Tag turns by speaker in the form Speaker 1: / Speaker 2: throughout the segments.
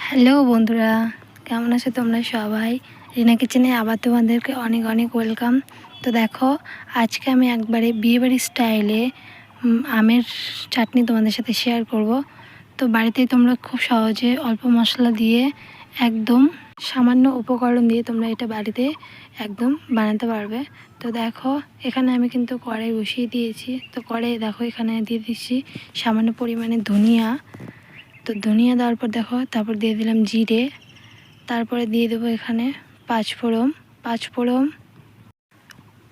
Speaker 1: Hello বন্ধুরা, কেমন আছো তোমরা সবাই? রিনা কিচেনে আবার তোমাদেরকে অনেক অনেক ওয়েলকাম। তো দেখো, আজকে আমি একবারে বিয়েবাড়ির স্টাইলে আমের চাটনি তোমাদের সাথে শেয়ার করব। তো বাড়িতেই তোমরা খুব সহজে অল্প মশলা দিয়ে একদম সামান্য উপকরণ দিয়ে তোমরা এটা বাড়িতে একদম বানাতে পারবে। তো দেখো, এখানে আমি কিন্তু কড়াই বসিয়ে দিয়েছি। তো কড়াই দেখো, এখানে দিয়ে দিচ্ছি সামান্য পরিমাণে ধনিয়া। তো ধনিয়া দেওয়ার পর দেখো, তারপর দিয়ে দিলাম জিরে, তারপরে দিয়ে দেবো এখানে পাঁচফোড়ন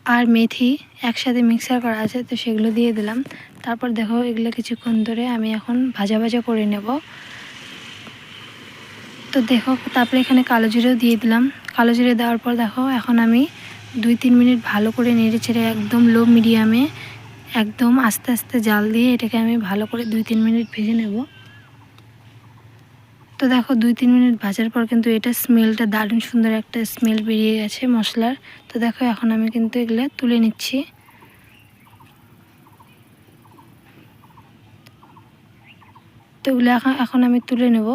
Speaker 1: আর মেথি একসাথে মিক্সার করা আছে, তো সেগুলো দিয়ে দিলাম। তারপর দেখো, এগুলো কিছুক্ষণ ধরে আমি এখন ভাজা ভাজা করে নেব। তো দেখো, তারপরে এখানে কালো জিরেও দিয়ে দিলাম। কালো জিরে দেওয়ার পর দেখো, এখন আমি 2-3 মিনিট ভালো করে নেড়ে চেড়ে একদম লো মিডিয়ামে একদম আস্তে আস্তে জাল দিয়ে এটাকে আমি ভালো করে 2-3 মিনিট ভেজে নেব। তো দেখো, 2-3 মিনিট ভাজার পর কিন্তু এটা স্মেলটা দারুণ সুন্দর একটা স্মেল বেরিয়ে গেছে মশলার। তো দেখো, এখন আমি কিন্তু এগুলো তুলে নিচ্ছি। তো এগুলো এখন আমি তুলে নেব।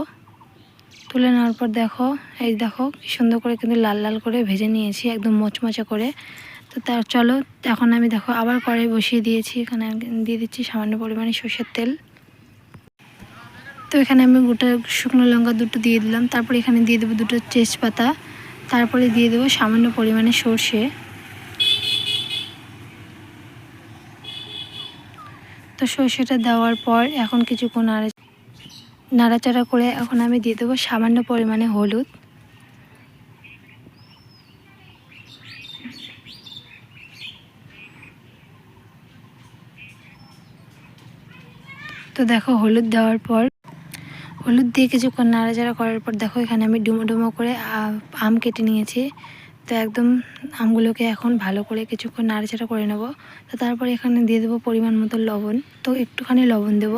Speaker 1: তুলে নেওয়ার পর দেখো, এই দেখো কি সুন্দর করে কিন্তু লাল লাল করে ভেজে নিয়েছি, একদম মচমচে করে। তো তার চলো, এখন আমি দেখো আবার কড়াই বসিয়ে দিয়েছি। এখানে দিয়ে দিচ্ছি সামান্য পরিমাণে সরষের তেল। তো এখানে আমি গোটা শুকনো লঙ্কা দুটো দিয়ে দিলাম। তারপরে এখানে দিয়ে দেবো দুটো তেজপাতা। তারপরে দিয়ে দেবো সামান্য পরিমাণে সর্ষে। তো সর্ষেটা দেওয়ার পর এখন কিছুক্ষণ নাড়াচাড়া করে এখন আমি দিয়ে দেবো সামান্য পরিমাণে হলুদ। তো দেখো, হলুদ দিয়ে কিছুক্ষণ নাড়াচাড়া করার পর দেখো, এখানে আমি ডুমো ডুমো করে আম কেটে নিয়েছি। তো একদম আমগুলোকে এখন ভালো করে কিছুক্ষণ নাড়াচাড়া করে নেব। তো তারপরে এখানে দিয়ে দেবো পরিমাণ মতো লবণ। তো একটুখানি লবণ দেব,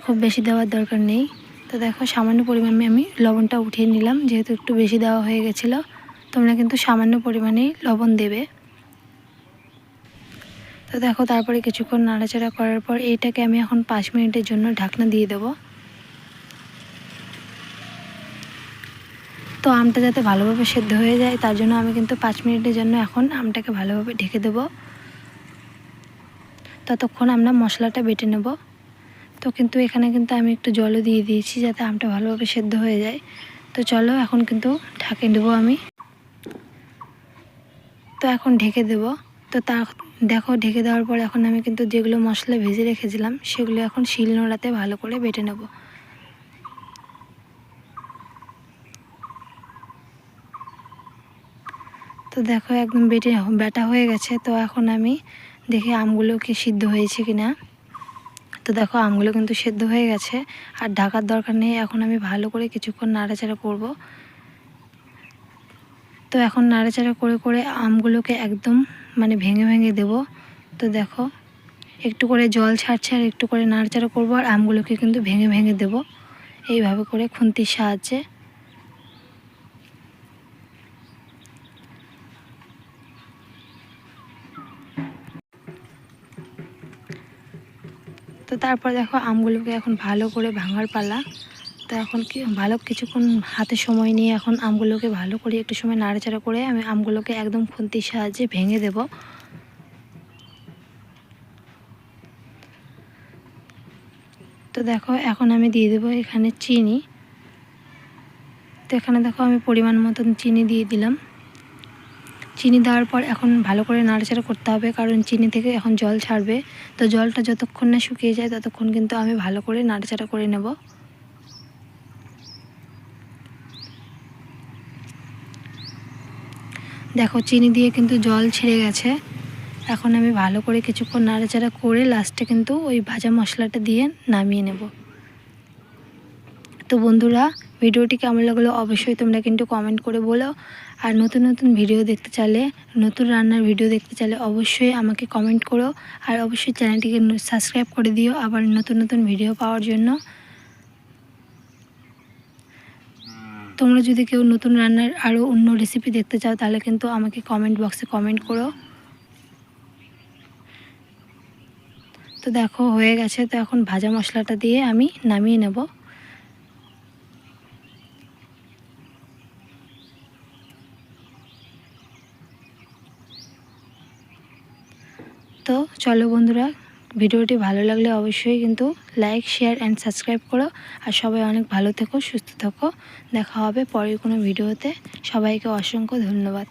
Speaker 1: খুব বেশি দেওয়ার দরকার নেই। তো দেখো, সামান্য পরিমাণে আমি লবণটা উঠিয়ে নিলাম, যেহেতু একটু বেশি দেওয়া হয়ে গেছিলো। তোমরা কিন্তু সামান্য পরিমাণেই লবণ দেবে। তো দেখো, তারপরে কিছুক্ষণ নাড়াচাড়া করার পর এইটাকে আমি এখন 5 মিনিটের জন্য ঢাকনা দিয়ে দেবো। তো আমটা যাতে ভালোভাবে সেদ্ধ হয়ে যায়, তার জন্য আমি কিন্তু 5 মিনিটের জন্য এখন আমটাকে ভালোভাবে ঢেকে দেবো। ততক্ষণ আমরা মশলাটা বেটে নেব। তো কিন্তু এখানে কিন্তু আমি একটু জলও দিয়ে দিয়েছি, যাতে আমটা ভালোভাবে সেদ্ধ হয়ে যায়। তো চলো, এখন কিন্তু ঢাকে দেবো আমি। তো এখন ঢেকে দেবো। তো দেখো, ঢেকে দেওয়ার পর এখন আমি কিন্তু যেগুলো মশলা ভেজে রেখেছিলাম সেগুলো এখন শিলনোড়াতে ভালো করে বেটে নেব। তো দেখো, একদম বাটা হয়ে গেছে। তো এখন আমি দেখি আমগুলো কি সিদ্ধ হয়েছে কিনা। তো দেখো, আমগুলো কিন্তু সেদ্ধ হয়ে গেছে, আর ঢাকার দরকার নেই। এখন আমি ভালো করে কিছুক্ষণ নাড়াচাড়া করব। তো এখন নাড়াচাড়া করে করে আমগুলোকে একদম ভেঙে ভেঙে দেব। তো দেখো, একটু করে জল ছাড়ছে আর একটু করে নাড়াচাড়া করব, আর আমগুলোকে কিন্তু ভেঙে ভেঙে দেব এইভাবে করে খুন্তির সাহায্যে। তো তারপর দেখো, আমগুলোকে এখন ভালো করে ভাঙার পালা। তো এখন ভালো কিছুক্ষণ হাতে সময় নিয়ে এখন আমগুলোকে ভালো করে একটু সময় নাড়াচাড়া করে আমি আমগুলোকে একদম খুন্তির সাহায্যে ভেঙে দেব। তো দেখো, এখন আমি দিয়ে দেবো এখানে চিনি। তো এখানে দেখো, আমি পরিমাণ মতন চিনি দিয়ে দিলাম। চিনি দেওয়ার পর এখন ভালো করে নাড়াচাড়া করতে হবে, কারণ চিনি থেকে এখন জল ছাড়বে। তো জলটা যতক্ষণ না শুকিয়ে যায় ততক্ষণ কিন্তু আমি ভালো করে নাড়াচাড়া করে নেব। দেখো, চিনি দিয়ে কিন্তু জল ছেড়ে গেছে। এখন আমি ভালো করে কিছুক্ষণ নাড়াচাড়া করে লাস্টে কিন্তু ওই ভাজা মশলাটা দিয়ে নামিয়ে নেব। তো বন্ধুরা, ভিডিওটি কেমন লাগলো অবশ্যই তোমরা কিন্তু কমেন্ট করে বলো। আর নতুন নতুন ভিডিও দেখতে চাইলে, নতুন রান্নার ভিডিও দেখতে চাইলে অবশ্যই আমাকে কমেন্ট করো। আর অবশ্যই চ্যানেলটিকে সাবস্ক্রাইব করে দিও আবার নতুন নতুন ভিডিও পাওয়ার জন্য। তোমরা যদি কেউ নতুন রান্নার আরও অন্য রেসিপি দেখতে চাও, তাহলে কিন্তু আমাকে কমেন্ট বক্সে কমেন্ট করো। তো দেখো, হয়ে গেছে। তো এখন ভাজা মশলাটা দিয়ে আমি নামিয়ে নেব। তো চলো বন্ধুরা, ভিডিওটি ভালো লাগলে অবশ্যই কিন্তু লাইক, শেয়ার অ্যান্ড সাবস্ক্রাইব করো। আর সবাই অনেক ভালো থেকো, সুস্থ থেকো। দেখা হবে পরের কোনো ভিডিওতে। সবাইকে অসংখ্য ধন্যবাদ।